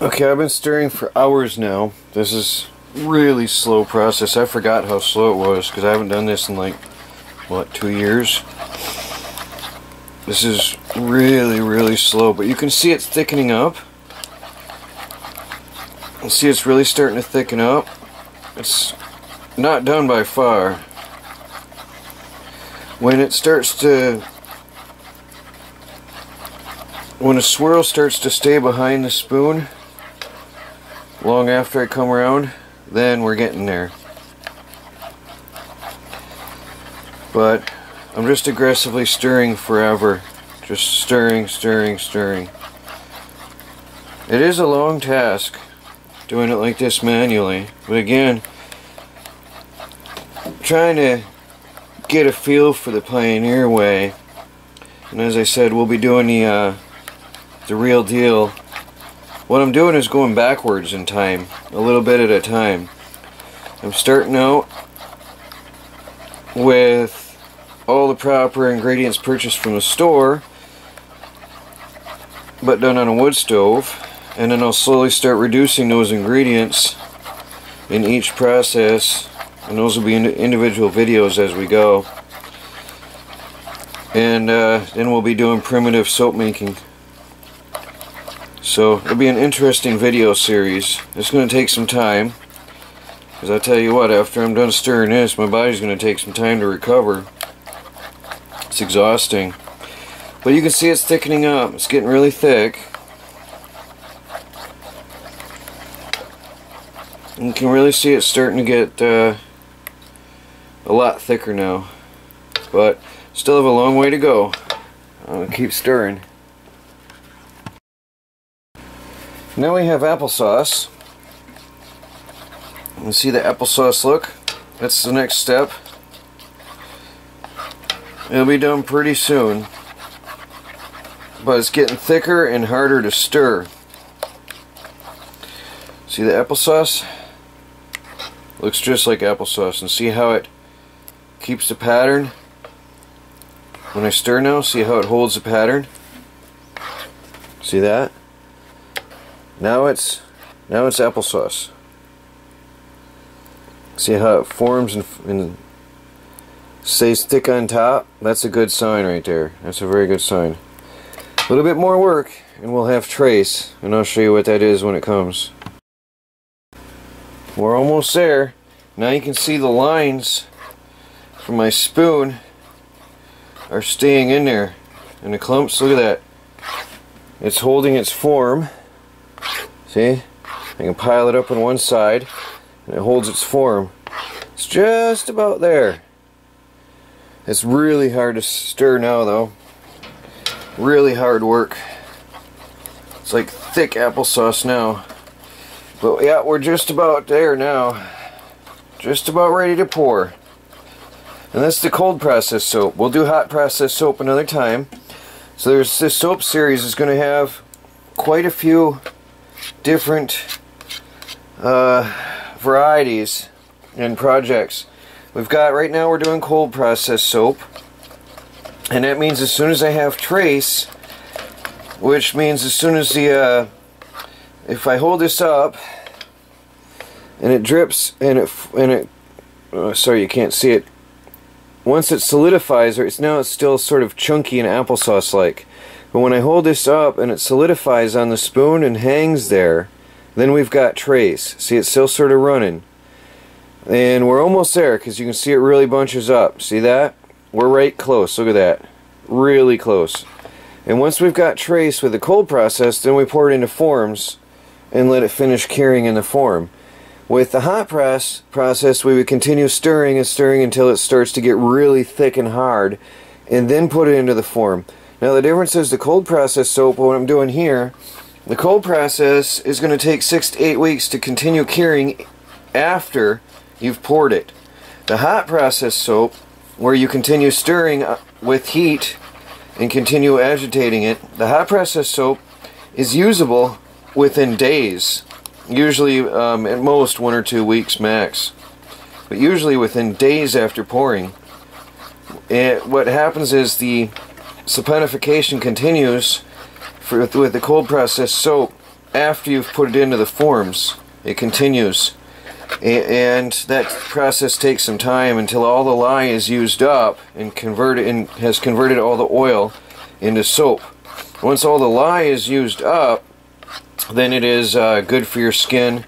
Okay, I've been stirring for hours now. This is really slow process. I forgot how slow it was because I haven't done this in like, what, 2 years? This is really slow, but you can see it's thickening up. You see it's really starting to thicken up. It's not done by far. When a swirl starts to stay behind the spoon long after I come around, then we're getting there. But I'm just aggressively stirring forever. Just stirring. It is a long task doing it like this manually, but again, trying to get a feel for the Pioneer way. And as I said, we'll be doing the real deal. What I'm doing is going backwards in time, a little bit at a time. I'm starting out with all the proper ingredients purchased from the store, but done on a wood stove, and then I'll slowly start reducing those ingredients in each process, and those will be individual videos as we go. And then we'll be doing primitive soap making. So it'll be an interesting video series. It's going to take some time, because I'll tell you what, after I'm done stirring this, my body's going to take some time to recover. It's exhausting. But you can see it's thickening up. It's getting really thick. And you can really see it's starting to get a lot thicker now. But still have a long way to go. I'm going to keep stirring. Now we have applesauce. You can see the applesauce look. That's the next step. It'll be done pretty soon, but it's getting thicker and harder to stir. See the applesauce? Looks just like applesauce, and see how it keeps the pattern? When I stir now, see how it holds the pattern? See that? Now it's applesauce. See how it forms and stays thick on top? That's a good sign right there. That's a very good sign. A little bit more work and we'll have trace, and I'll show you what that is when it comes. We're almost there. Now you can see the lines from my spoon are staying in there, and the clumps, look at that. It's holding its form. See? I can pile it up on one side and it holds its form. It's just about there. It's really hard to stir now though. Really hard work. It's like thick applesauce now. But yeah, we're just about there now. Just about ready to pour. And that's the cold process soap. We'll do hot process soap another time. So there's this soap series is going to have quite a few different varieties and projects. We've got, right now we're doing cold process soap, and that means as soon as I have trace, which means as soon as the if I hold this up and it drips and it sorry, you can't see it. Once it solidifies, or it's still sort of chunky and applesauce like, but when I hold this up and it solidifies on the spoon and hangs there, then we've got trace. See, it's still sort of running. And we're almost there, because you can see it really bunches up. See that? We're right close. Look at that. Really close. And once we've got trace with the cold process, then we pour it into forms and let it finish curing in the form. With the hot process, we would continue stirring and stirring until it starts to get really thick and hard, and then put it into the form. Now the difference is the cold process soap, what I'm doing here, the cold process is going to take 6 to 8 weeks to continue curing after you've poured it. The hot process soap, where you continue stirring with heat and continue agitating it, the hot process soap is usable within days. Usually at most 1 or 2 weeks max. But usually within days after pouring. What happens is the saponification continues with the cold process soap after you've put it into the forms. It continues. And that process takes some time until all the lye is used up and has converted all the oil into soap. Once all the lye is used up, then it is good for your skin,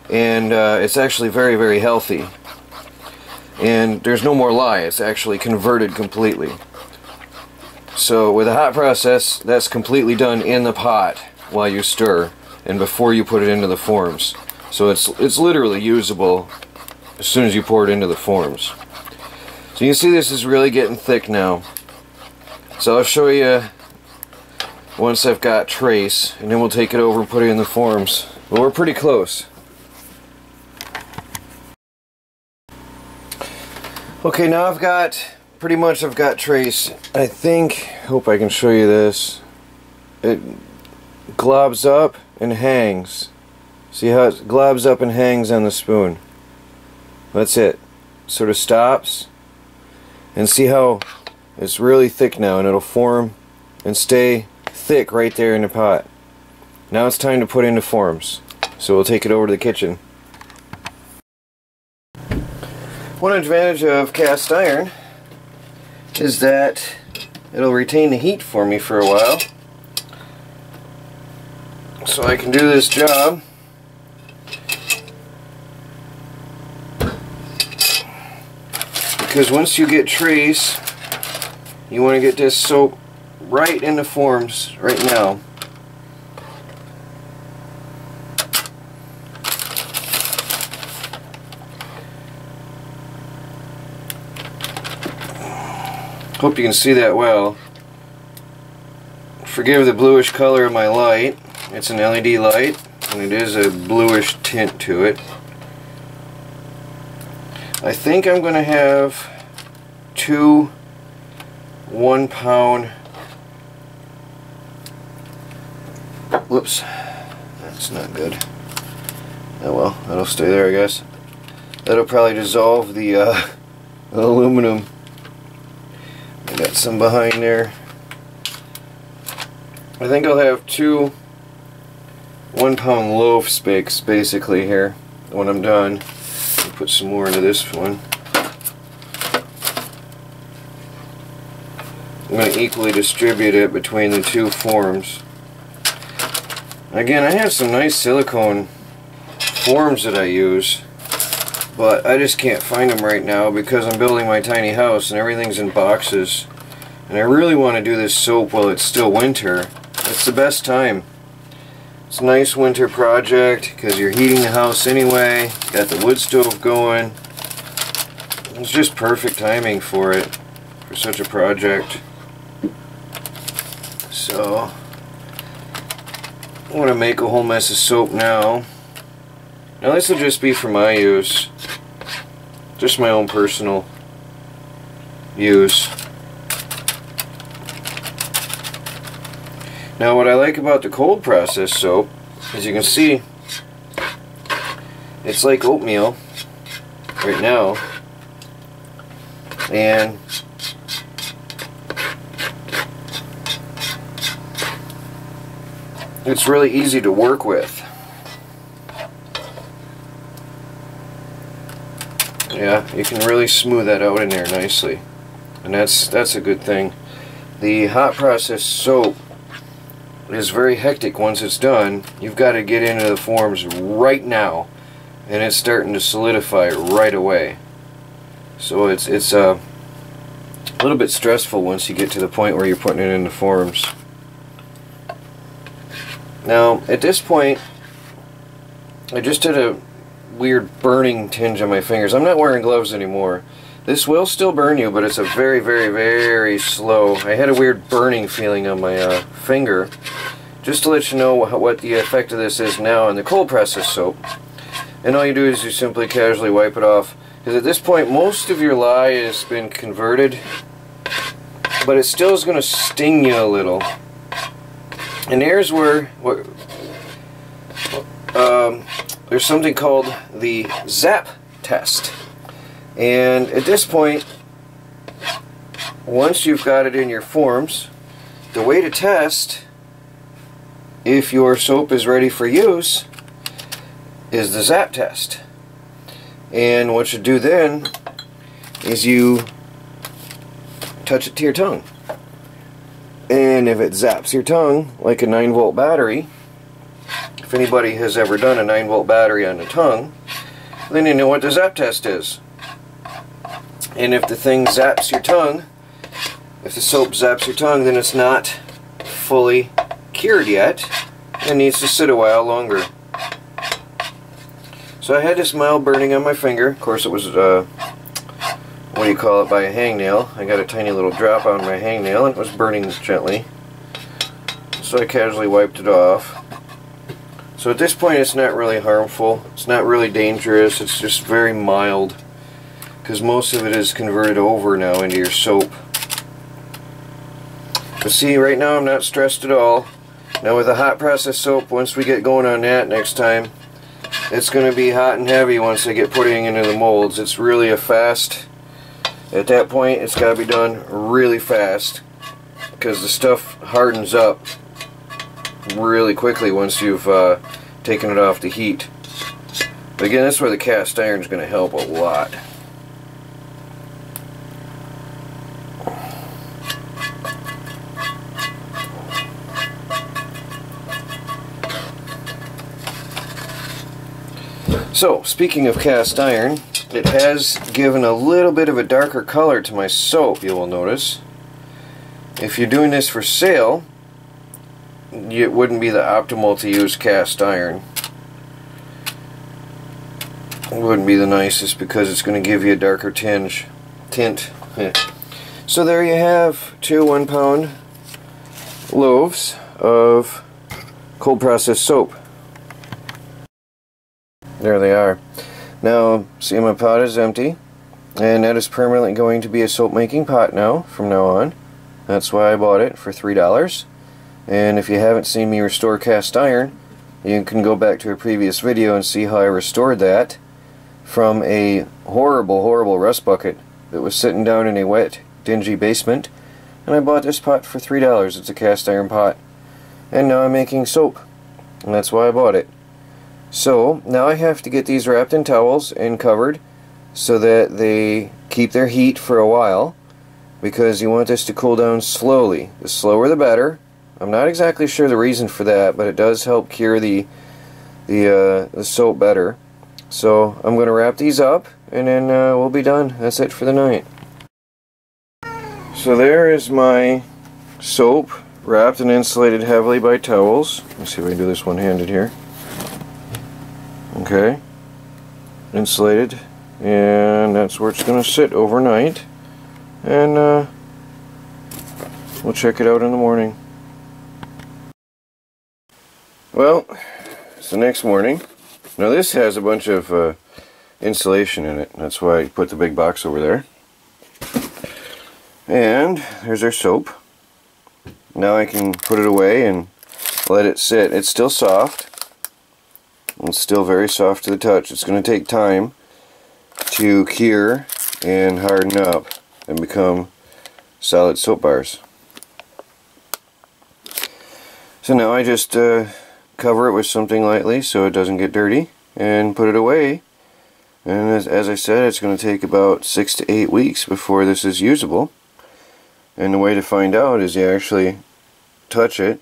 and it's actually very, very healthy. And there's no more lye, it's actually converted completely. So with a hot process, that's completely done in the pot while you stir and before you put it into the forms. So it's literally usable as soon as you pour it into the forms. So you can see this is really getting thick now. So I'll show you once I've got trace, and then we'll take it over and put it in the forms. But we're pretty close. Okay, now I've got trace. I hope I can show you this. It globs up and hangs. See how it globs up and hangs on the spoon? That's it. Sort of stops. And see how it's really thick now, and it'll form and stay thick right there in the pot. Now it's time to put into forms. So we'll take it over to the kitchen. One advantage of cast iron is that it'll retain the heat for me for a while. So I can do this job because once you get trace, you want to get this soap right in the forms right now. Hope you can see that well. Forgive the bluish color of my light. It's an LED light, and it is a bluish tint to it. I think I'm going to have 2 1-pound. Whoops, that's not good. Oh well, that'll stay there, I guess. That'll probably dissolve the aluminum. I got some behind there. I think I'll have 2 1-pound loaves basically here when I'm done. I'll put some more into this one. I'm going to equally distribute it between the 2 forms. Again, I have some nice silicone forms that I use, but I just can't find them right now because I'm building my tiny house and everything's in boxes. And I really want to do this soap while it's still winter. It's the best time. It's a nice winter project because you're heating the house anyway. Got the wood stove going. It's just perfect timing for it, for such a project. So I want to make a whole mess of soap now. Now this will just be for my use. Just my own personal use. Now what I like about the cold process soap, as you can see, it's like oatmeal right now. And it's really easy to work with. Yeah, you can really smooth that out in there nicely. And that's a good thing. The hot process soap is very hectic once it's done. You've got to get into the forms right now, and it's starting to solidify right away. So it's a little bit stressful once you get to the point where you're putting it in the forms. Now at this point, I just did a weird burning tinge on my fingers. I'm not wearing gloves anymore. This will still burn you, but it's a very, very, very slow. I had a weird burning feeling on my finger. Just to let you know what the effect of this is now in the cold process soap. And all you do is you simply casually wipe it off. Because at this point, most of your lye has been converted, but it still is going to sting you a little. And here's where there's something called the zap test. And at this point, once you've got it in your forms, the way to test if your soap is ready for use is the zap test. And what you do then is you touch it to your tongue. And if it zaps your tongue like a 9-volt battery, if anybody has ever done a 9-volt battery on the tongue, then you know what the zap test is. And if the thing zaps your tongue, if the soap zaps your tongue, then it's not fully cured yet. It needs to sit a while longer. So I had this mild burning on my finger. Of course it was, what do you call it, by a hangnail. I got a tiny little drop on my hangnail and it was burning gently. So I casually wiped it off. So at this point it's not really harmful. It's not really dangerous. It's just very mild. Because most of it is converted over now into your soap. But see, right now I'm not stressed at all. Now with a hot process soap, once we get going on that next time, it's going to be hot and heavy once I get putting into the molds. It's really a fast, at that point it's got to be done really fast because the stuff hardens up really quickly once you've taken it off the heat. But again, that's where the cast iron is going to help a lot. So, speaking of cast iron, it has given a little bit of a darker color to my soap, you will notice. If you're doing this for sale, it wouldn't be the optimal to use cast iron. It wouldn't be the nicest because it's going to give you a darker tint. So there you have 2 1-pound loaves of cold processed soap. There they are. Now, see, my pot is empty, and that is permanently going to be a soap making pot now, from now on. That's why I bought it for $3. And if you haven't seen me restore cast iron, you can go back to a previous video and see how I restored that from a horrible, horrible rust bucket that was sitting down in a wet, dingy basement. And I bought this pot for $3. It's a cast iron pot. And now I'm making soap, and that's why I bought it. So now I have to get these wrapped in towels and covered so that they keep their heat for a while, because you want this to cool down slowly. The slower the better. I'm not exactly sure the reason for that, but it does help cure the soap better. So I'm going to wrap these up and then we'll be done. That's it for the night. So there is my soap wrapped and insulated heavily by towels. Let's see if I can do this one-handed here. Okay, insulated, and that's where it's going to sit overnight, and we'll check it out in the morning. Well, it's the next morning. Now this has a bunch of insulation in it, that's why I put the big box over there. And there's our soap. Now I can put it away and let it sit. It's still soft. It's still very soft to the touch. It's going to take time to cure and harden up and become solid soap bars. So now I just cover it with something lightly so it doesn't get dirty and put it away. And as I said, it's going to take about 6 to 8 weeks before this is usable. And the way to find out is you actually touch it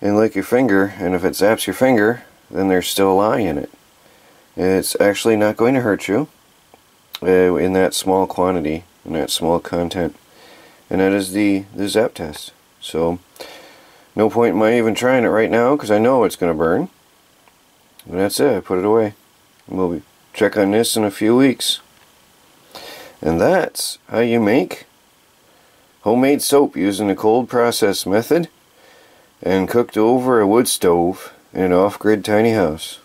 and lick your finger, and if it zaps your finger, then there's still a lye in it. It's actually not going to hurt you in that small quantity, in that small content. And that is the zap test. So no point in my even trying it right now because I know it's going to burn. And that's it. I put it away. And we'll check on this in a few weeks. And that's how you make homemade soap using the cold process method and cooked over a wood stove in an off-grid tiny house.